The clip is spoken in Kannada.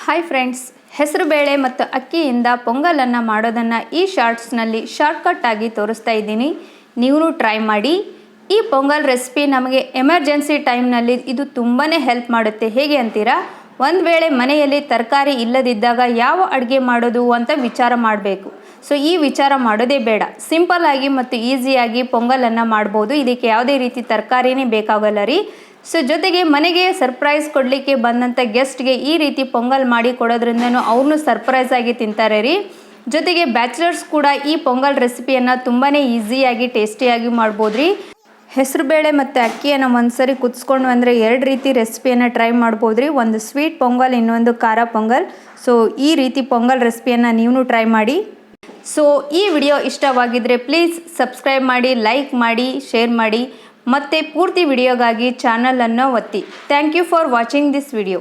ಹಾಯ್ ಫ್ರೆಂಡ್ಸ್, ಹೆಸರುಬೇಳೆ ಮತ್ತು ಅಕ್ಕಿಯಿಂದ ಪೊಂಗಲನ್ನು ಮಾಡೋದನ್ನು ಈ ಶಾರ್ಟ್ಸ್ನಲ್ಲಿ ಶಾರ್ಟ್ಕಟ್ ಆಗಿ ತೋರಿಸ್ತಾ ಇದ್ದೀನಿ. ನೀವು ಟ್ರೈ ಮಾಡಿ. ಈ ಪೊಂಗಲ್ ರೆಸಿಪಿ ನಮಗೆ ಎಮರ್ಜೆನ್ಸಿ ಟೈಮ್ನಲ್ಲಿ ಇದು ತುಂಬಾ ಹೆಲ್ಪ್ ಮಾಡುತ್ತೆ. ಹೇಗೆ ಅಂತೀರಾ? ಒಂದು ವೇಳೆ ಮನೆಯಲ್ಲಿ ತರಕಾರಿ ಇಲ್ಲದಿದ್ದಾಗ ಯಾವ ಅಡುಗೆ ಮಾಡೋದು ಅಂತ ವಿಚಾರ ಮಾಡಬೇಕು. ಸೊ ಈ ವಿಚಾರ ಮಾಡೋದೇ ಬೇಡ, ಸಿಂಪಲ್ ಆಗಿ ಮತ್ತು ಈಸಿಯಾಗಿ ಪೊಂಗಲನ್ನು ಮಾಡ್ಬೋದು. ಇದಕ್ಕೆ ಯಾವುದೇ ರೀತಿ ತರಕಾರಿನೇ ಬೇಕಾಗಲ್ಲ ರೀ. ಸೊ ಜೊತೆಗೆ ಮನೆಗೆ ಸರ್ಪ್ರೈಸ್ ಕೊಡಲಿಕ್ಕೆ ಬಂದಂಥ ಗೆಸ್ಟ್ಗೆ ಈ ರೀತಿ ಪೊಂಗಲ್ ಮಾಡಿ ಕೊಡೋದ್ರಿಂದನೂ ಅವ್ರನ್ನೂ ಸರ್ಪ್ರೈಸ್ ಆಗಿ ತಿಂತಾರೆ ರೀ. ಜೊತೆಗೆ ಬ್ಯಾಚುಲರ್ಸ್ ಕೂಡ ಈ ಪೊಂಗಲ್ ರೆಸಿಪಿಯನ್ನು ತುಂಬಾ ಈಸಿಯಾಗಿ ಟೇಸ್ಟಿಯಾಗಿ ಮಾಡ್ಬೋದು ರೀ. ಹೆಸರುಬೇಳೆ ಮತ್ತು ಅಕ್ಕಿಯನ್ನು ಒಂದ್ಸರಿ ಕುದಿಸ್ಕೊಂಡು ಅಂದರೆ ಎರಡು ರೀತಿ ರೆಸಿಪಿಯನ್ನು ಟ್ರೈ ಮಾಡ್ಬೋದು ರೀ. ಒಂದು ಸ್ವೀಟ್ ಪೊಂಗಲ್, ಇನ್ನೊಂದು ಖಾರ ಪೊಂಗಲ್. ಸೊ ಈ ರೀತಿ ಪೊಂಗಲ್ ರೆಸಿಪಿಯನ್ನು ನೀವು ಟ್ರೈ ಮಾಡಿ. ಸೊ ಈ ವಿಡಿಯೋ ಇಷ್ಟವಾಗಿದ್ದರೆ ಪ್ಲೀಸ್ ಸಬ್ಸ್ಕ್ರೈಬ್ ಮಾಡಿ, ಲೈಕ್ ಮಾಡಿ, ಶೇರ್ ಮಾಡಿ. ಮತ್ತು ಪೂರ್ತಿ ವಿಡಿಯೋಗಾಗಿ ಚಾನಲನ್ನು ಒತ್ತಿ. Thank you for watching this video.